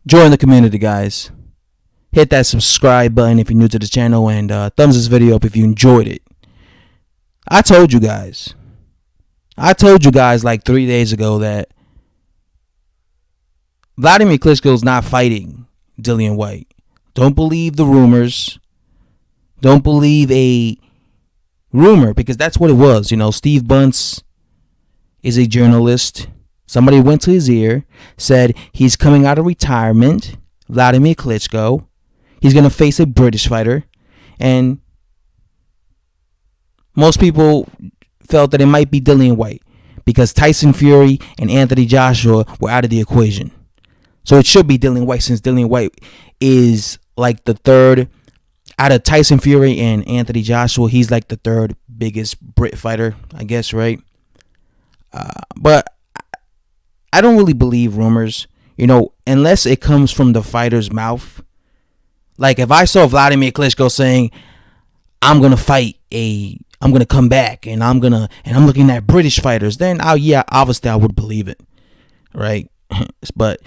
Join the community, guys. Hit that subscribe button if you're new to the channel, and thumbs this video up if you enjoyed it. I told you guys like 3 days ago that Wladimir Klitschko is not fighting Dillian Whyte. Don't believe the rumors. Don't believe a rumor, because that's what it was. Steve Bunce is a journalist. Somebody went to his ear, said he's coming out of retirement, Wladimir Klitschko. He's going to face a British fighter. And most people felt that it might be Dillian Whyte, because Tyson Fury and Anthony Joshua were out of the equation. So it should be Dillian Whyte, since Dillian Whyte is like the third out of Tyson Fury and Anthony Joshua. He's like the third biggest Brit fighter, I guess, right? But I don't really believe rumors, unless it comes from the fighter's mouth. Like if I saw Wladimir Klitschko saying, I'm going to come back and I'm looking at British fighters, then obviously I would believe it. Right? But,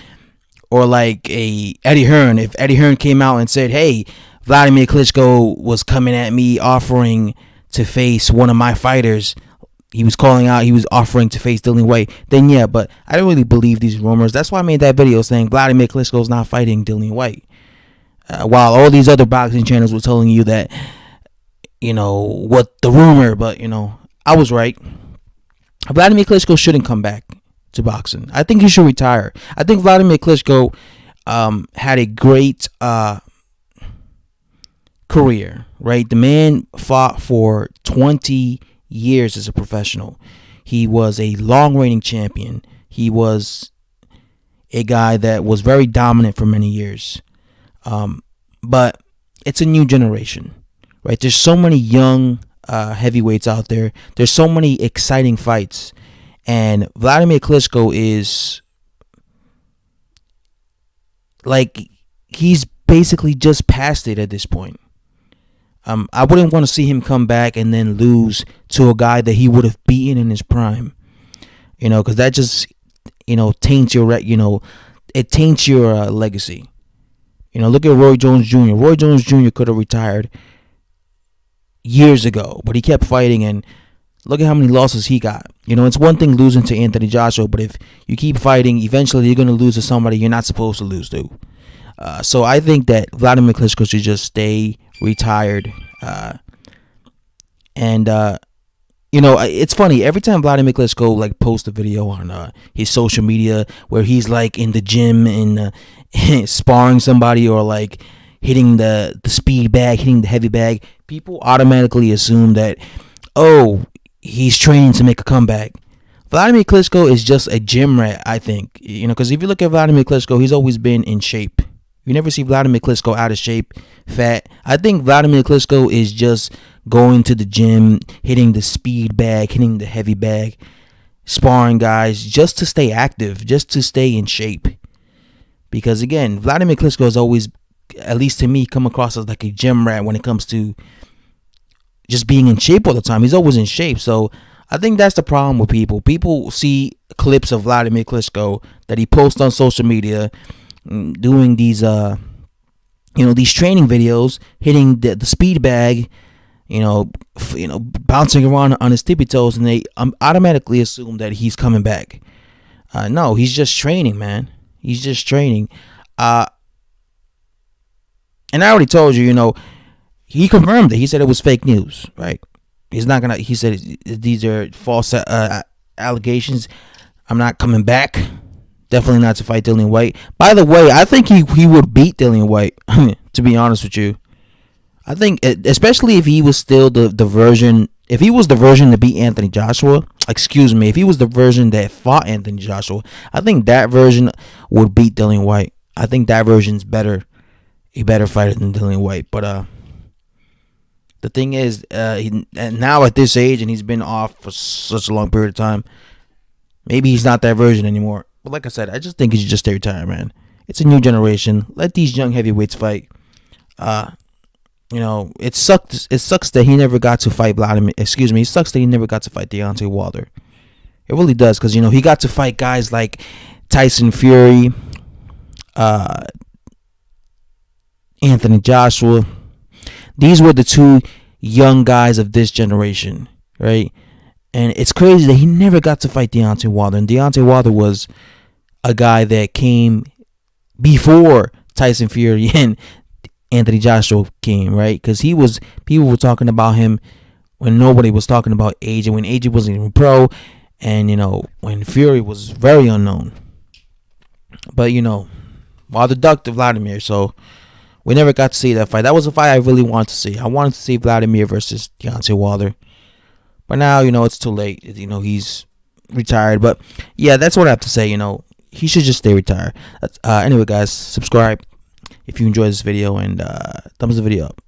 or like a Eddie Hearn, if Eddie Hearn came out and said, hey, Wladimir Klitschko was coming at me offering to face one of my fighters, he was offering to face Dillian Whyte, then yeah, but I don't really believe these rumors. That's why I made that video saying Wladimir Klitschko is not fighting Dillian Whyte. While all these other boxing channels were telling you that, what the rumor, but, I was right. Wladimir Klitschko shouldn't come back to boxing. I think he should retire. I think Wladimir Klitschko had a great career, right? The man fought for 20 years as a professional. He was a long reigning champion. He was a guy that was very dominant for many years. But it's a new generation, right? There's so many young heavyweights out there. There's so many exciting fights. And Wladimir Klitschko is like, he's basically just past it at this point. I wouldn't want to see him come back and then lose to a guy that he would have beaten in his prime, because that just, taints your, it taints your legacy. Look at Roy Jones Jr. Roy Jones Jr. could have retired years ago, but he kept fighting, and look at how many losses he got. It's one thing losing to Anthony Joshua, but if you keep fighting, eventually you're going to lose to somebody you're not supposed to lose to. So I think that Wladimir Klitschko should just stay retired. It's funny, every time Wladimir Klitschko posts a video on his social media where he's like in the gym and sparring somebody, or hitting the speed bag, hitting the heavy bag, people automatically assume that, oh, he's training to make a comeback. Wladimir Klitschko is just a gym rat, I think. Because if you look at Wladimir Klitschko, he's always been in shape. You never see Wladimir Klitschko out of shape, fat. I think Wladimir Klitschko is just going to the gym, hitting the speed bag, hitting the heavy bag, sparring guys just to stay active, just to stay in shape. Because again, Wladimir Klitschko has always, at least to me, come across as like a gym rat when it comes to just being in shape all the time. He's always in shape. So I think that's the problem with people. People see clips of Wladimir Klitschko that he posts on social media, doing these these training videos, hitting the speed bag, bouncing around on his tippy toes, and they automatically assume that he's coming back. No, he's just training, man. He's just training. And I already told you, he confirmed it. He said it was fake news, right? He said these are false allegations. I'm not coming back. Definitely not to fight Dillian Whyte. By the way, I think he would beat Dillian Whyte, to be honest with you. I think, especially if he was still the version, if he was the version to beat Anthony Joshua, if he was the version that fought Anthony Joshua, I think that version would beat Dillian Whyte. I think that version's better, a better fighter than Dillian Whyte. But the thing is, now at this age, and he's been off for such a long period of time, maybe he's not that version anymore. But like I said, I just think he should just stay retired, man. It's a new generation. Let these young heavyweights fight. It sucks. It sucks that he never got to fight It sucks that he never got to fight Deontay Wilder. It really does, because he got to fight guys like Tyson Fury, uh, Anthony Joshua. These were the two young guys of this generation, right? And it's crazy that he never got to fight Deontay Wilder. And Deontay Wilder was a guy that came before Tyson Fury and Anthony Joshua came, right? Because people were talking about him when nobody was talking about AJ, when AJ wasn't even pro, and when Fury was very unknown. But Wilder ducked to Vladimir, so we never got to see that fight. That was a fight I really wanted to see. I wanted to see Vladimir versus Deontay Wilder. But now, it's too late. He's retired. But yeah, that's what I have to say. He should just stay retired. Anyway, guys, subscribe if you enjoyed this video, and thumbs the video up.